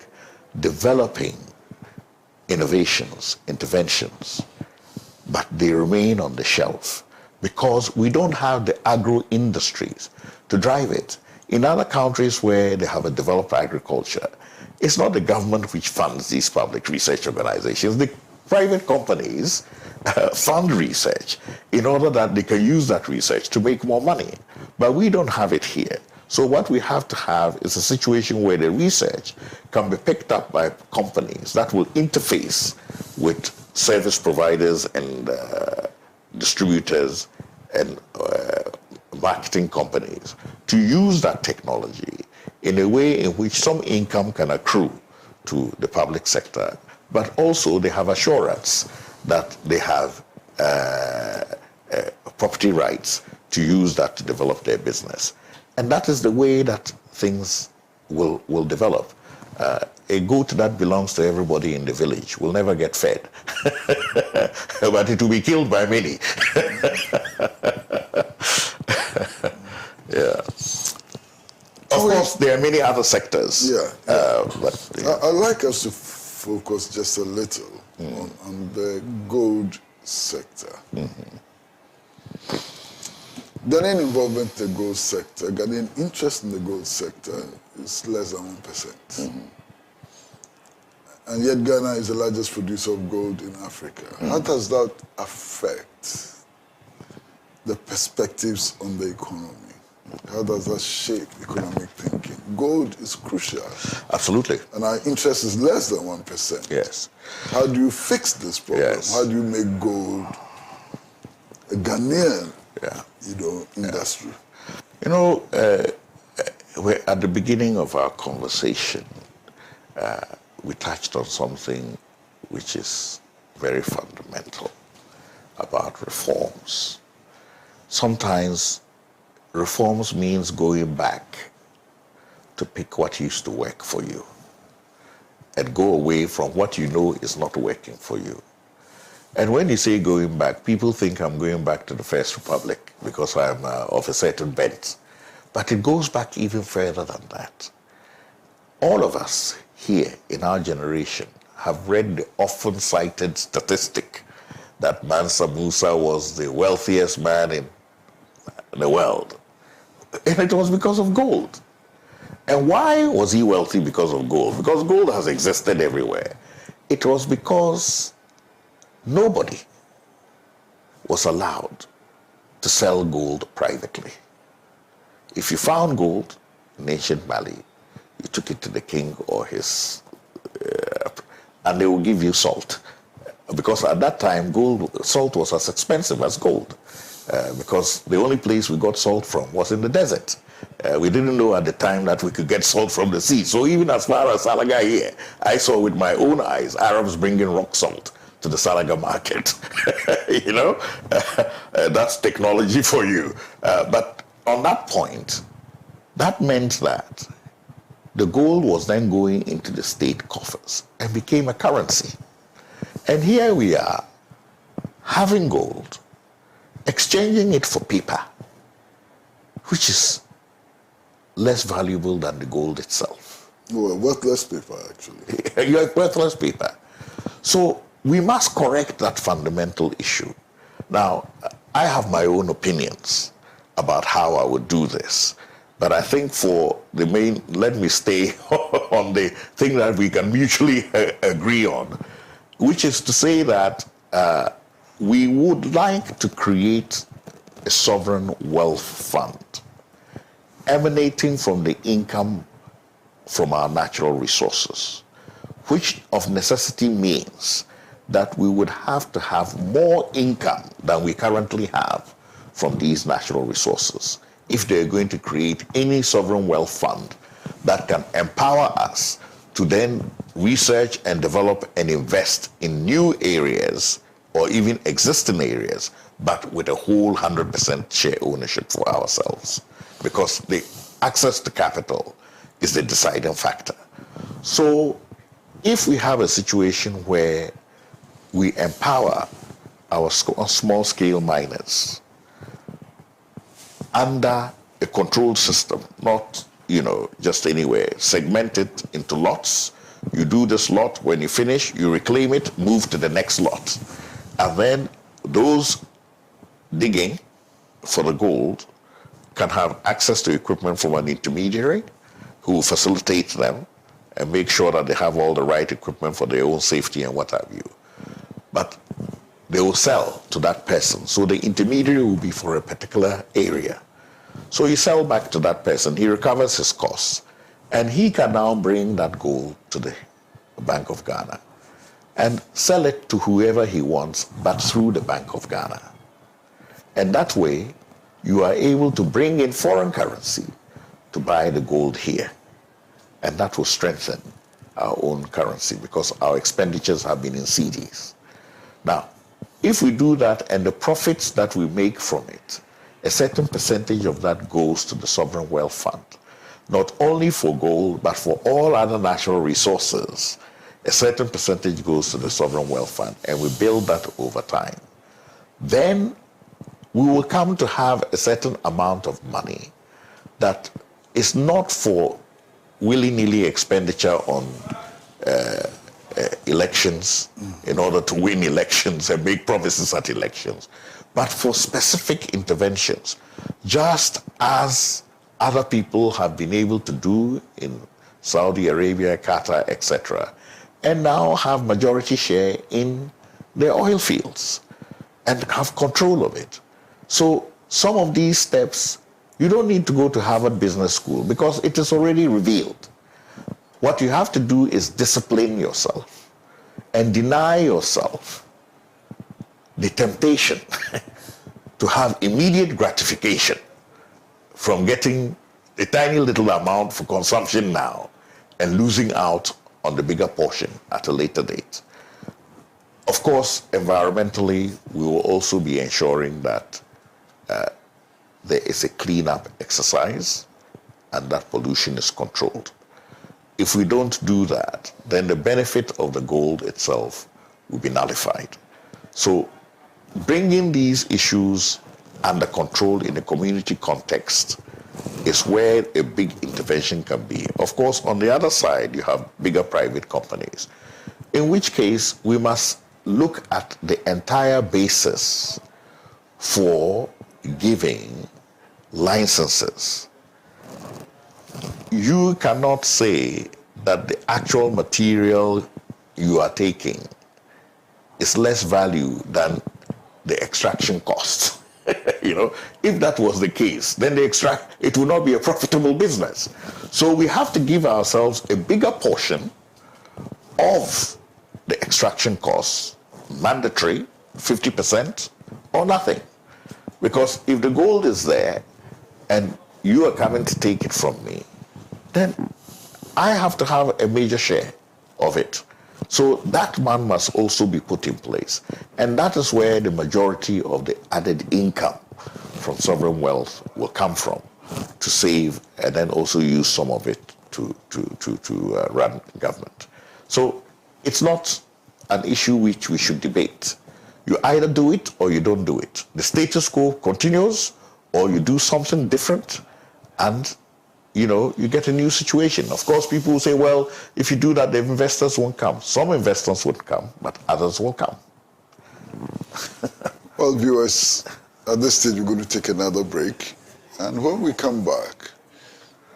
developing innovations, interventions, but they remain on the shelf because we don't have the agro industries to drive it. In other countries where they have a developed agriculture, it's not the government which funds these public research organizations. The private companies fund research in order that they can use that research to make more money. But we don't have it here. So what we have to have is a situation where the research can be picked up by companies that will interface with service providers and distributors and marketing companies to use that technology in a way in which some income can accrue to the public sector, but also they have assurance that they have property rights to use that to develop their business. And that is the way that things will develop. A goat that belongs to everybody in the village will never get fed, but it will be killed by many. Yeah. Of course, there are many other sectors. Yeah. But I'd like us to focus just a little on the gold sector. Ghanaian involvement in the gold sector, Ghanaian interest in the gold sector is less than 1%. And yet Ghana is the largest producer of gold in Africa. How does that affect the perspectives on the economy? How does that shape economic thinking? Gold is crucial. absolutely. And our interest is less than 1%. Yes. How do you fix this problem? Yes. How do you make gold a Ghanaian, Yeah. industry? We're at the beginning of our conversation, we touched on something which is very fundamental about reforms. Sometimes reforms means going back to pick what used to work for you and go away from what you know is not working for you. And when you say going back, people think I'm going back to the First Republic because I'm of a certain bent. But it goes back even further than that. All of us here in our generation have read the often cited statistic that Mansa Musa was the wealthiest man in the world. And it was because of gold. And why was he wealthy because of gold? Because gold has existed everywhere. It was because nobody was allowed to sell gold privately. If you found gold in ancient Mali, you took it to the king or his, and they will give you salt. Because at that time, salt was as expensive as gold. Because the only place we got salt from was in the desert. We didn't know at the time that we could get salt from the sea. So even as far as Salaga here, I saw with my own eyes Arabs bringing rock salt to the Salaga market. That's technology for you. But on that point, that meant that the gold was then going into the state coffers and became a currency. And here we are, having gold, exchanging it for paper, which is less valuable than the gold itself. Well, worthless paper, actually. You're worthless paper. So we must correct that fundamental issue. Now, I have my own opinions about how I would do this. But I think for the main, let me stay on the thing that we can mutually agree on, which is to say that we would like to create a sovereign wealth fund emanating from the income from our natural resources, which of necessity means that we would have to have more income than we currently have from these natural resources if they're going to create any sovereign wealth fund that can empower us to then research and develop and invest in new areas or even existing areas, but with a whole 100% share ownership for ourselves. Because the access to capital is the deciding factor. So if we have a situation where we empower our small-scale miners under a controlled system, not, just anywhere, segment it into lots. You do this lot, when you finish, you reclaim it, move to the next lot. And then those digging for the gold can have access to equipment from an intermediary who will facilitate them and make sure that they have all the right equipment for their own safety and what have you. But they will sell to that person. So the intermediary will be for a particular area. So you sell back to that person, he recovers his costs, and he can now bring that gold to the Bank of Ghana and sell it to whoever he wants, but through the Bank of Ghana. And that way, you are able to bring in foreign currency to buy the gold here. And that will strengthen our own currency because our expenditures have been in cedis. Now, if we do that and the profits that we make from it, a certain percentage of that goes to the Sovereign Wealth Fund, not only for gold, but for all other natural resources. A certain percentage goes to the Sovereign Wealth Fund, and we build that over time. Then we will come to have a certain amount of money that is not for willy-nilly expenditure on elections in order to win elections and make promises at elections, but for specific interventions, just as other people have been able to do in Saudi Arabia, Qatar, etc., and now have majority share in their oil fields and have control of it. So some of these steps, you don't need to go to Harvard Business School because it is already revealed. What you have to do is discipline yourself and deny yourself the temptation to have immediate gratification from getting a tiny little amount for consumption now and losing out on the bigger portion at a later date. Of course, environmentally, we will also be ensuring that there is a cleanup exercise and that pollution is controlled. If we don't do that, then the benefit of the gold itself will be nullified. So bringing these issues under control in a community context is where a big intervention can be. Of course, on the other side, you have bigger private companies, in which case we must look at the entire basis for giving licenses. You cannot say that the actual material you are taking is less value than the extraction cost. If that was the case, then it would not be a profitable business. So we have to give ourselves a bigger portion of the extraction costs, mandatory, 50% or nothing. Because if the gold is there and you are coming to take it from me, then I have to have a major share of it. So that man must also be put in place. And that is where the majority of the added income from sovereign wealth will come from, to save and then also use some of it to run government. So it's not an issue which we should debate. You either do it or you don't do it. The status quo continues, or you do something different, and you get a new situation. Of course, people will say, well, if you do that, the investors won't come. Some investors won't come, but others will come. Well, viewers, at this stage, we're going to take another break. And when we come back,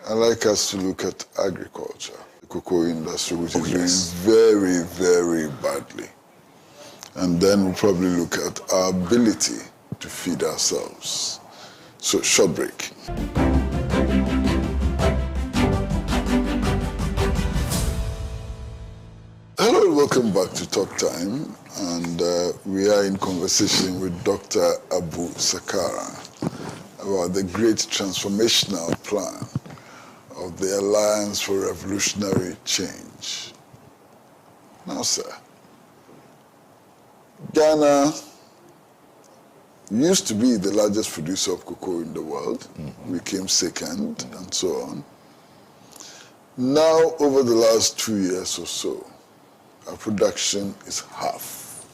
I'd like us to look at agriculture, the cocoa industry, which is doing very, very badly. And then we'll probably look at our ability to feed ourselves. So, short break. Hello and welcome back to Talk Time, and we are in conversation with Dr. Abu Sakara about the great transformational plan of the Alliance for Revolutionary Change. Now, sir, Ghana used to be the largest producer of cocoa in the world. We came second, and so on. Now, over the last 2 years or so, our production is half.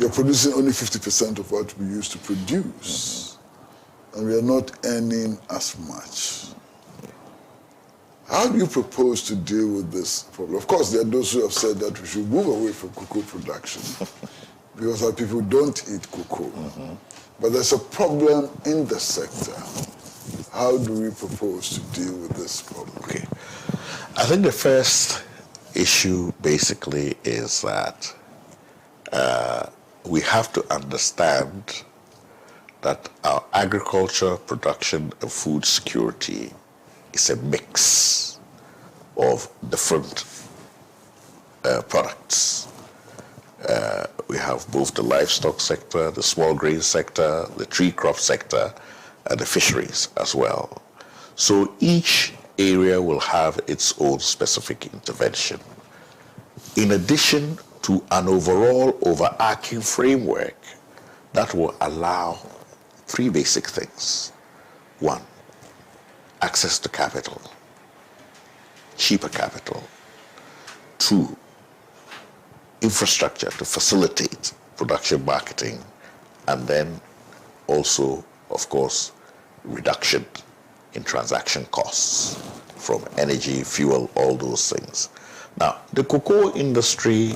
You're producing only 50% of what we used to produce, and we are not earning as much. How do you propose to deal with this problem? Of course, there are those who have said that we should move away from cocoa production because our people don't eat cocoa. But there's a problem in the sector. How do we propose to deal with this problem? Okay. I think the first issue basically is that we have to understand that our agriculture, production, and food security is a mix of different products. We have both the livestock sector, the small grain sector, the tree crop sector, and the fisheries as well. So each area will have its own specific intervention, in addition to an overall overarching framework that will allow three basic things. One, access to capital, cheaper capital. Two, infrastructure to facilitate production marketing, and then also, of course, reduction in transaction costs from energy, fuel, all those things. Now, the cocoa industry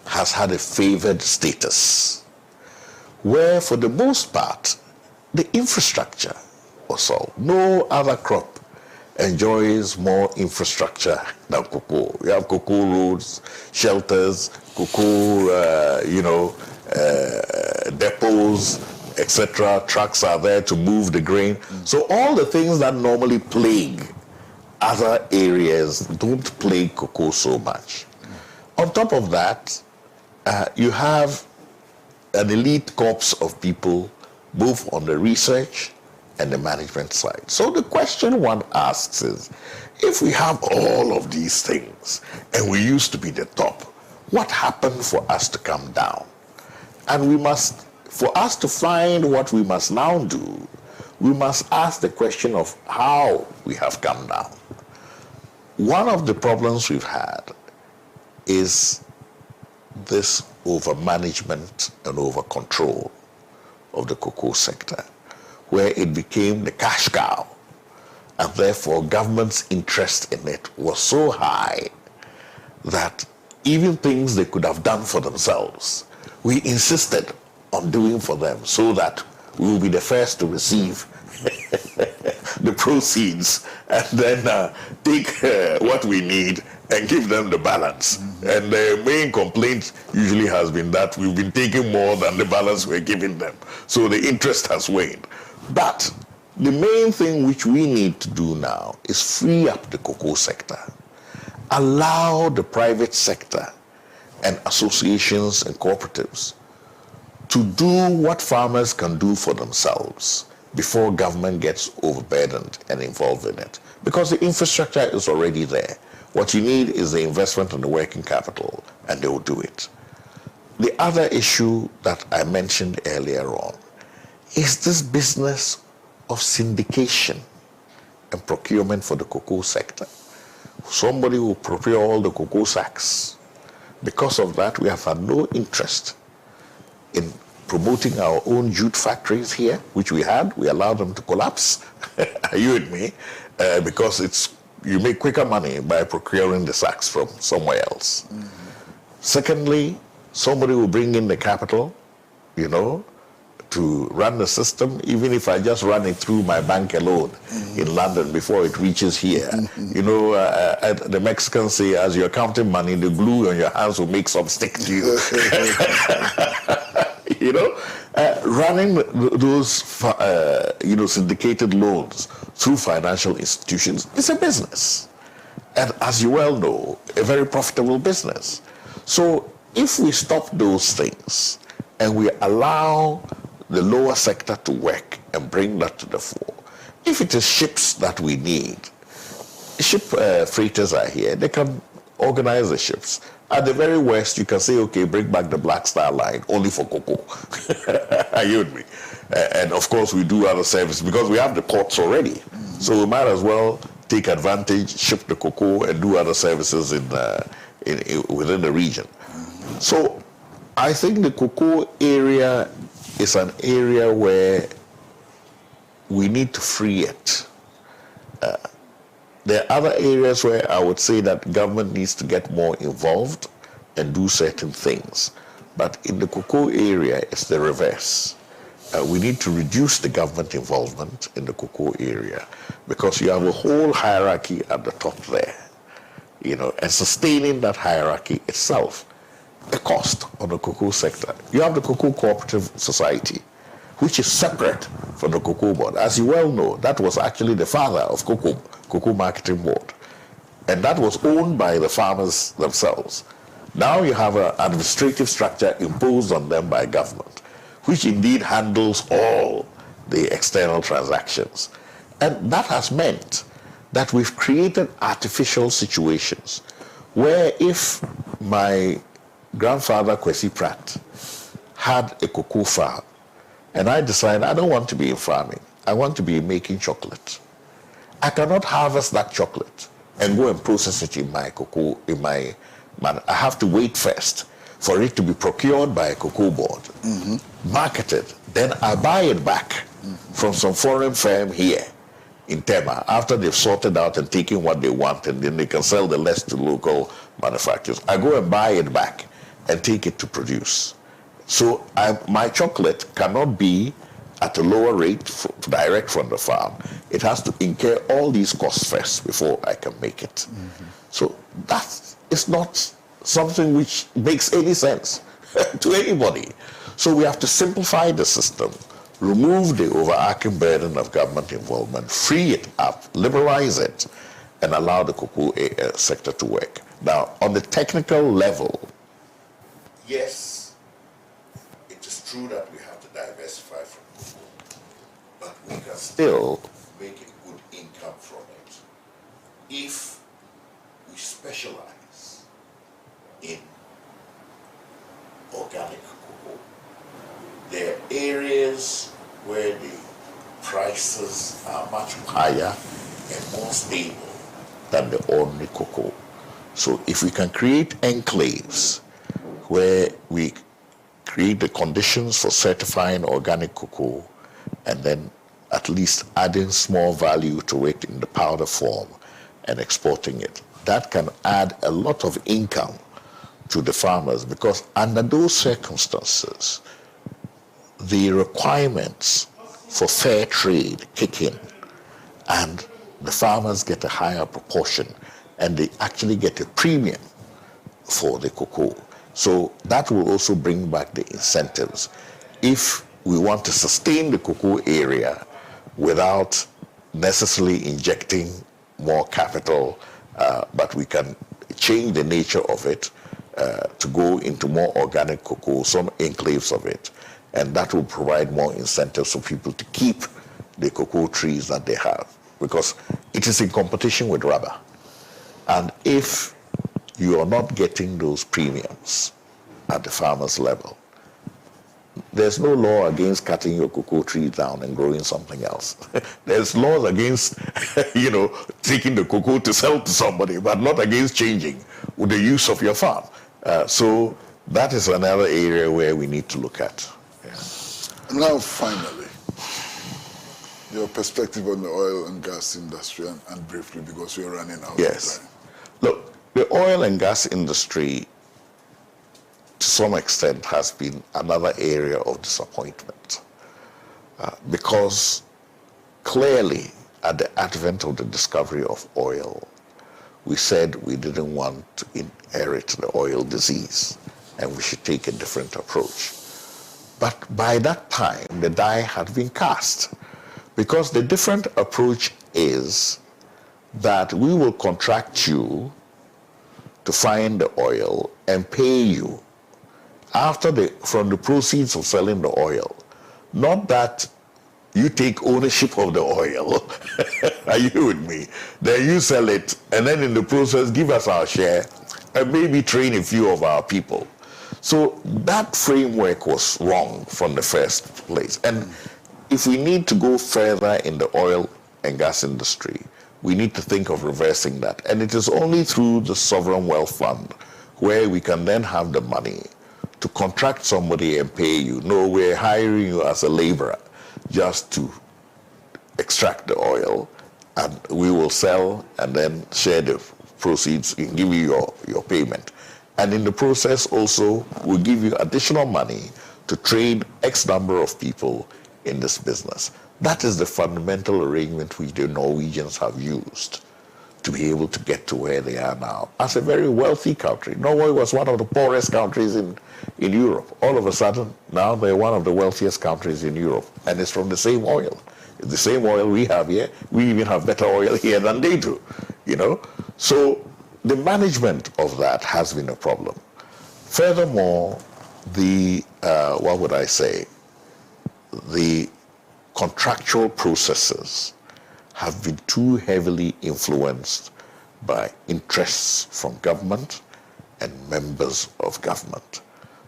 has had a favored status where, for the most part, the infrastructure was solved. No other crop enjoys more infrastructure than cocoa. We have cocoa roads, shelters, cocoa, depots, etc. Trucks are there to move the grain. So all the things that normally plague other areas don't plague cocoa so much. On top of that, you have an elite corps of people, both on the research and the management side. So the question one asks is, if we have all of these things and we used to be the top, what happened for us to come down? And for us to find what we must now do, we must ask the question of how we have come down. One of the problems we've had is this over-management and over-control of the cocoa sector, where it became the cash cow, and therefore government's interest in it was so high that even things they could have done for themselves, we insisted on doing for them so that we will be the first to receive the proceeds and then take what we need and give them the balance. And the main complaint usually has been that we've been taking more than the balance we're giving them. So the interest has waned. But the main thing which we need to do now is free up the cocoa sector. Allow the private sector and associations and cooperatives to do what farmers can do for themselves before government gets overburdened and involved in it. Because the infrastructure is already there. What you need is the investment and the working capital, and they will do it. The other issue that I mentioned earlier on is this business of syndication and procurement for the cocoa sector. Somebody will procure all the cocoa sacks. Because of that, we have had no interest in promoting our own jute factories here, which we had. We allowed them to collapse. Are you with me? Because you make quicker money by procuring the sacks from somewhere else. Mm-hmm. Secondly, somebody will bring in the capital, to run the system, even if I just run it through my bank alone in London before it reaches here. The Mexicans say, as you're counting money, the glue on your hands will make some stick to you. Running those, syndicated loans through financial institutions is a business. And as you well know, a very profitable business. So if we stop those things and we allow the lower sector to work and bring that to the fore. If it is ships that we need, ship freighters are here. They can organize the ships. At the very worst, you can say, okay, bring back the Black Star Line only for cocoa. Are you with me? And of course, we do other services because we have the ports already. Mm-hmm. So we might as well take advantage, ship the cocoa, and do other services within the region. Mm-hmm. So I think the cocoa area is an area where we need to free it. There are other areas where I would say that government needs to get more involved and do certain things. But in the cocoa area, it's the reverse. We need to reduce the government involvement in the cocoa area because you have a whole hierarchy at the top there, and sustaining that hierarchy itself, the cost on the cocoa sector. You have the Cocoa Cooperative Society, which is separate from the Cocoa Board. As you well know, that was actually the father of Cocoa Marketing Board. And that was owned by the farmers themselves. Now you have an administrative structure imposed on them by government, which indeed handles all the external transactions. And that has meant that we've created artificial situations where if my grandfather Kwesi Pratt had a cocoa farm and I decide I don't want to be in farming, I want to be making chocolate, I cannot harvest that chocolate and go and process it in my cocoa, I have to wait first for it to be procured by a cocoa board, marketed, then I buy it back from some foreign firm here in Tema after they've sorted out and taken what they want, and then they can sell the rest to local manufacturers. I go and buy it back and take it to produce. So my chocolate cannot be at a lower rate direct from the farm. It has to incur all these costs first before I can make it. So that is not something which makes any sense to anybody. So we have to simplify the system, remove the overarching burden of government involvement, free it up, liberalize it, and allow the cocoa sector to work. Now, on the technical level, yes, it is true that we have to diversify from cocoa, but we can still make a good income from it if we specialize in organic cocoa. There are areas where the prices are much higher and more stable than the ordinary cocoa. So if we can create enclaves where we create the conditions for certifying organic cocoa and then at least adding small value to it in the powder form and exporting it, that can add a lot of income to the farmers, because under those circumstances, the requirements for fair trade kick in and the farmers get a higher proportion and they actually get a premium for the cocoa. So that will also bring back the incentives. If we want to sustain the cocoa area without necessarily injecting more capital, but we can change the nature of it to go into more organic cocoa, some enclaves of it, and that will provide more incentives for people to keep the cocoa trees that they have, because it is in competition with rubber. And if you are not getting those premiums at the farmer's level, there's no law against cutting your cocoa tree down and growing something else. There's laws against, taking the cocoa to sell to somebody, but not against changing with the use of your farm. So that is another area where we need to look at. Yeah. Now, finally, your perspective on the oil and gas industry, and briefly, because we're running out of time. Look, the oil and gas industry, to some extent, has been another area of disappointment because clearly at the advent of the discovery of oil, we said we didn't want to inherit the oil disease and we should take a different approach. But by that time, the die had been cast, because the different approach is that we will contract you to find the oil and pay you from the proceeds of selling the oil. Not that you take ownership of the oil. Are you with me? Then you sell it, and then in the process give us our share and maybe train a few of our people. So that framework was wrong from the first place. And if we need to go further in the oil and gas industry, we need to think of reversing that. And it is only through the Sovereign Wealth Fund where we can then have the money to contract somebody and pay you. No, we're hiring you as a laborer just to extract the oil, and we will sell and then share the proceeds and give you your payment. And in the process also, we'll give you additional money to train X number of people in this business. That is the fundamental arrangement which the Norwegians have used to be able to get to where they are now. As a very wealthy country. Norway was one of the poorest countries in Europe. All of a sudden, now they're one of the wealthiest countries in Europe. And it's from the same oil. It's the same oil we have here. We even have better oil here than they do, So the management of that has been a problem. Furthermore, what would I say? The contractual processes have been too heavily influenced by interests from government and members of government,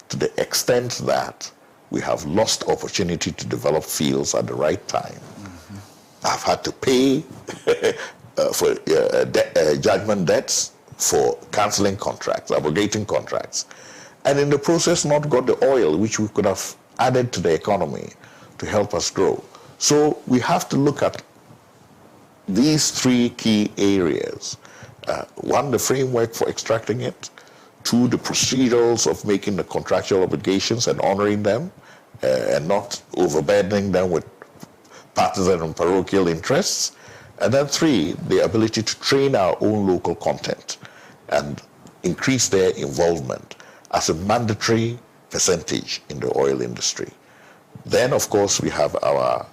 to the extent that we have lost opportunity to develop fields at the right time. I've had to pay for judgment debts for cancelling contracts, abrogating contracts, and in the process not got the oil which we could have added to the economy to help us grow. So we have to look at these three key areas. One, the framework for extracting it. Two, the procedures of making the contractual obligations and honoring them, and not overburdening them with partisan and parochial interests. And then three, the ability to train our own local content and increase their involvement as a mandatory percentage in the oil industry. Then, of course, we have our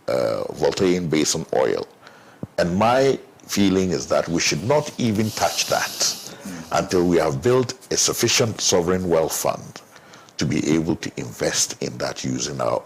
Voltairean Basin oil. And my feeling is that we should not even touch that until we have built a sufficient sovereign wealth fund to be able to invest in that using our